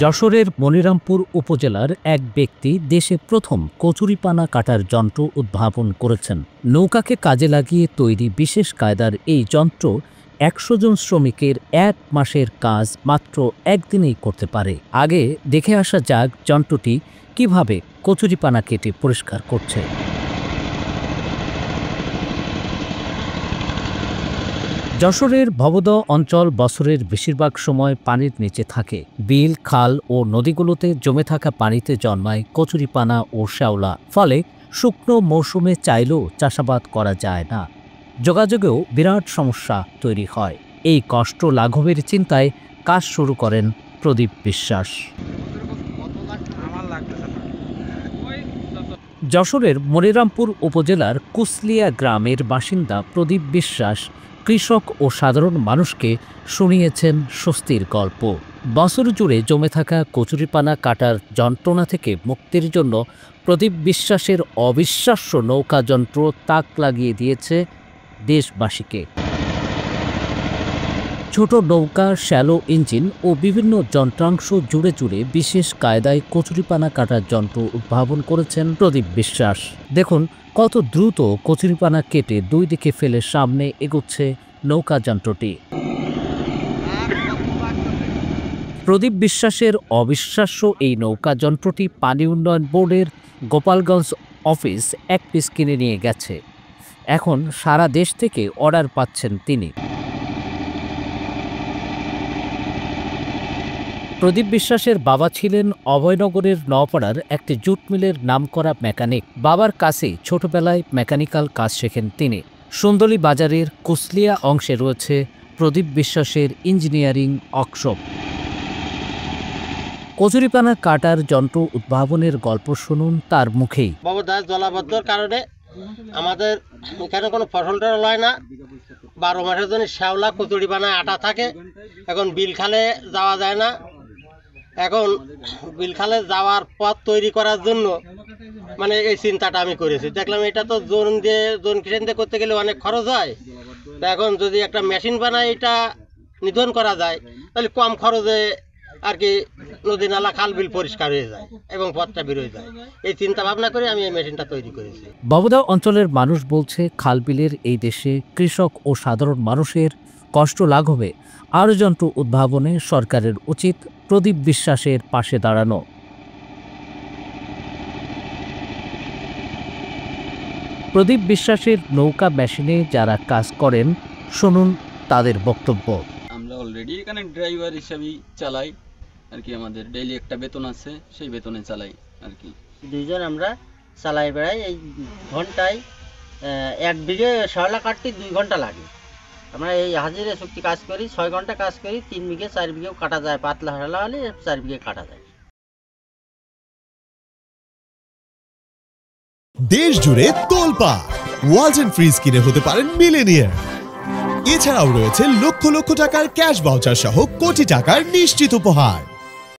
যশোরের মনিরামপুর উপজেলার এক ব্যক্তি দেশে প্রথম কচুরিপানা কাটার যন্ত্র উদ্ভাবন করেছেন। নৌকাকে কাজে লাগিয়ে তৈরি বিশেষ কায়দার এই যন্ত্র ১০০ জন শ্রমিকের ১ মাসের কাজ মাত্র একদিনেই করতে পারে। আগে দেখে আসা যাক যন্ত্রটি কিভাবে কচুরিপানা কেটে পরিষ্কার করছে। যশোরের ভবদহ অঞ্চল বছরের বেশিরভাগ সময় পানির নিচে থাকে। বিল, খাল ও নদীগুলোতে জমে থাকা পানিতে জন্মায় কচুরিপানা ও শ্যাওলা। ফলে শুকনো মৌসুমে চাইলেও চাষাবাদ করা যায় না। যোগাযোগেও বিরাট সমস্যা তৈরি হয়। এই কষ্ট লাঘবের চিন্তায় কাজ শুরু করেন প্রদীপ বিশ্বাস। যশোরের মনিরামপুর উপজেলার কুসলিয়া গ্রামের বাসিন্দা প্রদীপ বিশ্বাস কৃষক ও সাধারণ মানুষকে শুনিয়েছেন স্বস্তির গল্প। বছর জুড়ে জমে থাকা কচুরিপানা কাটার যন্ত্রণা থেকে মুক্তির জন্য প্রদীপ বিশ্বাসের অবিশ্বাস্য নৌকা যন্ত্র তাক লাগিয়ে দিয়েছে দেশবাসীকে। ছোট নৌকা, শ্যালো ইঞ্জিন ও বিভিন্ন যন্ত্রাংশ জুড়ে জুড়ে বিশেষ কায়দায় কচুরিপানা কাটার যন্ত্র উদ্ভাবন করেছেন প্রদীপ বিশ্বাস। দেখুন কত দ্রুত কচুরিপানা কেটে দুই দিকে ফেলে সামনে এগোচ্ছে নৌকা যন্ত্রটি। প্রদীপ বিশ্বাসের অবিশ্বাস্য এই নৌকা যন্ত্রটি পানি উন্নয়ন বোর্ডের গোপালগঞ্জ অফিস এক পিস কিনে নিয়ে গেছে। এখন সারা দেশ থেকে অর্ডার পাচ্ছেন তিনি। প্রদীপ বিশ্বাসের বাবা ছিলেন অভয়নগরের নওপাড়ার একটি জুট মিলের নামকরা মেকানিক। বাবার কাছেই ছোটবেলায় মেকানিক্যাল কাজ শেখেন তিনি। সুন্দরী বাজারের কুসলিয়া অংশে রয়েছে প্রদীপ বিশ্বাসের ইঞ্জিনিয়ারিং ওয়ার্কশপ। কচুরিপানা কাটার যন্ত্র উদ্ভাবনের গল্প শুনুন তার মুখেই। জলাবদ্ধতার কারণে আমাদের এখানে কোনো ফসলটা লয় না। 12 মাসের জন্য শ্যাওলা কচুরিপানায় আটা থাকে। এখন বিল খালে যাওয়া যায় না। এখন বিলখালে যাওয়ার পথ তৈরি করার জন্য মানে এই চিন্তাটা আমি করেছি। দেখলাম এটা তো জোন কিষেন দিয়ে করতে গেলে অনেক খরচ হয়। তা এখন যদি একটা মেশিন বানায় এটা নিধন করা যায় তাহলে কম খরচে আর কি নদী নালা খাল বিল পরিষ্কার হয়ে যায় এবং পথটা বেরোয় যায়। এই চিন্তা ভাবনা করে আমি এই মেশিনটা তৈরি করেছি। ভবদহ অঞ্চলের মানুষ বলছে খাল বিলের এই দেশে কৃষক ও সাধারণ মানুষের কষ্ট লাঘবে আরও যন্ত্র উদ্ভাবনে সরকারের উচিত প্রদীপ বিশ্বাসের পাশে দাঁড়ানো। প্রদীপ বিশ্বাসের নৌকা মেশিনে যারা কাজ করেন শুনুন তাদের বক্তব্য। আমরা অলরেডি এখানে ড্রাইভার হিসাবেই চালাই আর কি। আমাদের ডেইলি একটা বেতন আছে, সেই বেতনে চালাই আর কি। দুইজন আমরা চালাই বেড়াই। এই ঘন্টায় 1 বিঘে শ্যাওলা কাটতে 2 ঘন্টা লাগে। আমরা এই হাজিরা চুক্তি কাজ করি, 6 ঘন্টা কাজ করি। 3 বিঘে 4 বিঘেও কাটা যায়। পাতলা শ্যাওলা হলে 4 বিঘে কাটা যায়। দেশ জুড়ে তোলপাড় ওয়ালটন ফ্রিজ কিনে হতে পারেন মিলেনিয়ার। এছাড়াও রয়েছে লক্ষ লক্ষ টাকার ক্যাশ ভাউচার সহ কোটি টাকার নিশ্চিত উপহার।